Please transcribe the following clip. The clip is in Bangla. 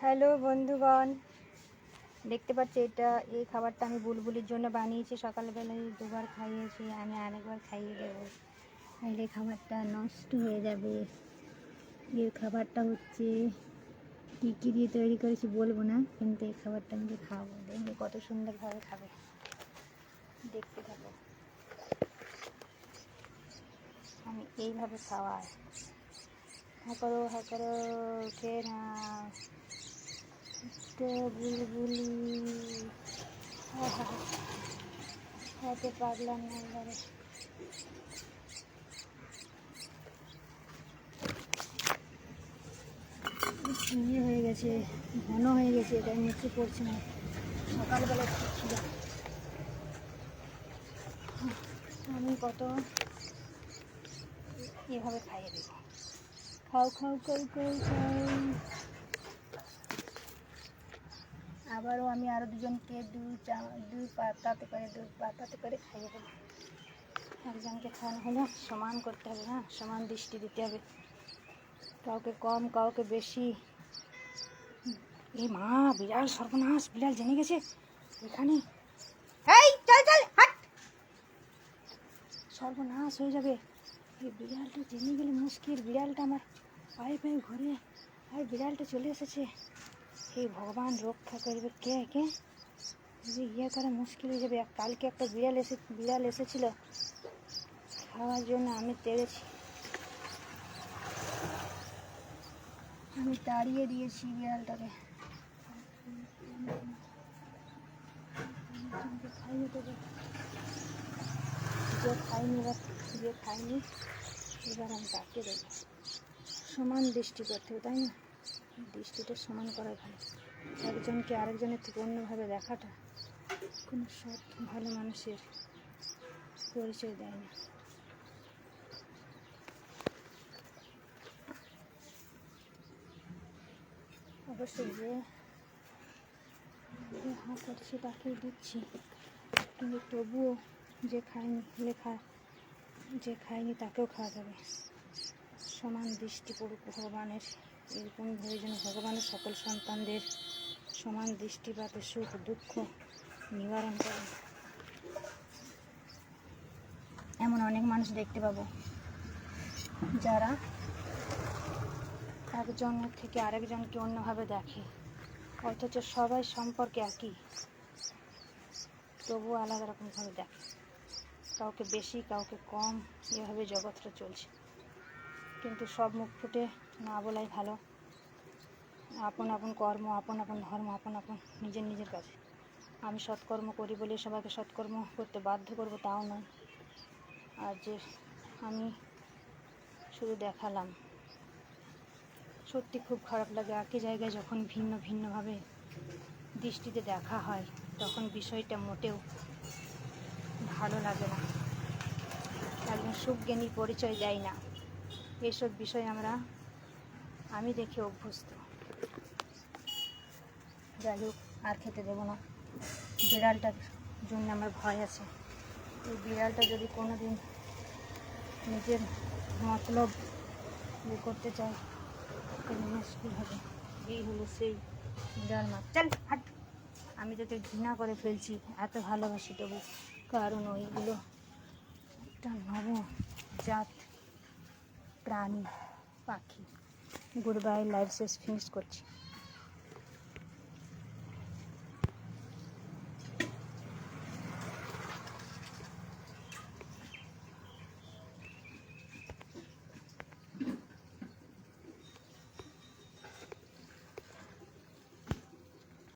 হ্যালো বন্ধুগণ, দেখতে পাচ্ছি এই খাবারটা আমি বুলবুলির জন্য বানিয়েছি। সকালবেলায় দুবার খাইয়েছি, আমি আরেকবার খাইয়ে দেবো, নাহলে খাবারটা নষ্ট হয়ে যাবে। এই খাবারটা হচ্ছে কী কী দিয়ে তৈরি করেছি বলবো না, কিন্তু এই খাবারটা আমি খাওয়াবো। দেখবে কত সুন্দরভাবে খাবে, দেখতে থাকো। আমি এইভাবে খাওয়াই। হ্যাঁ করো উঠে না বুলবুলি। হাতে পারলাম না এবারে। ইয়ে হয়ে গেছে, ঘন হয়ে গেছে, এটা নিচে পড়ছে না। সকালবেলা ঠিক ছিল। আমি কত এভাবে খাইয়ে দেবো। খাও খাও খাও খাও খাও। আবারও আমি আরও দুজনকে দুই পাতাতে করে খাইয়ে দেবো। একজনকে খাওয়ানো হলে সমান করতে হবে, না সমান দৃষ্টি দিতে হবে, কাউকে কম কাউকে বেশি। এই মা, বিড়াল সর্বনাশ, বিড়াল জেনে গেছে এখানে। এই চল চল হাট, সর্বনাশ হয়ে যাবে। এই বিড়ালটা জেনে গেলে মুশকিল। বিড়ালটা আমার পায়ে পায়ে ঘুরে, আর বিড়ালটা চলে এসেছে। এই ভগবান রক্ষা করবে কে কে, যে ইয়ে করা মুশকিল হয়ে যাবে। কালকে একটা বিড়াল এসেছিল খাওয়ার জন্য, আমি তেড়েছি, আমি তাড়িয়ে দিয়েছি বিড়ালটাকে। খাইয়ে দেবো, যে খাইনি এবার আমি তাকে দেবো। সমান দৃষ্টি করতে হবে, তাই না? দৃষ্টিটা সমান করা ভালো। একজনকে আরেকজনের থেকে অন্যভাবে দেখাটা কোনো সৎ ভালো মানুষের পরিচয় দেয় না। অবশ্যই যে হাঁ করছি তাকেই দিচ্ছি, কিন্তু তবুও যে খায়নি যে খায়নি তাকেও খাওয়া যাবে। সমান দৃষ্টি পড়ুক ভগবানের, এরকমভাবে যেন ভগবানের সকল সন্তানদের সমান দৃষ্টিপাতে সুখ দুঃখ নিবারণ করে। এমন অনেক মানুষ দেখতে পাবো যারা একজনের থেকে আরেকজনকে অন্যভাবে দেখে, অথচ সবাই সম্পর্কে একই, তবুও আলাদা রকমভাবে দেখে। কাউকে বেশি কাউকে কম, এভাবে জগৎটা চলছে। কিন্তু সব মুখ ফুটে না বলাই ভালো। আপন আপন কর্ম, আপন আপন ধর্ম, আপন আপন নিজের কাছে। আমি সৎকর্ম করি বলে সবাইকে সৎকর্ম করতে বাধ্য করব তাও নয়। আর যে আমি শুধু দেখালাম, সত্যি খুব খারাপ লাগে। একই জায়গায় যখন ভিন্ন ভিন্নভাবে দৃষ্টিতে দেখা হয়, তখন বিষয়টা মোটেও ভালো লাগে না। একজন সুজ্ঞানী পরিচয় দেয় না। এইসব বিষয় আমি দেখে অভ্যস্ত। যাই হোক, আর খেতে দেবো না। বিড়ালটার জন্য আমার ভয় আছে। এই বিড়ালটা যদি কোনো দিন নিজের মতলব করতে চায় তাহলে মুশকিল হবে। এই হলো সেই বিড়াল মা। চল হাট। আমি তোকে ঘৃণা করে ফেলছি, এত ভালোবাসি তবু, কারণ ওইগুলো একটা নবজাত প্রাণী, পাখি। গুড বাই, লাইভ শেষ, ফিনিশ করছি।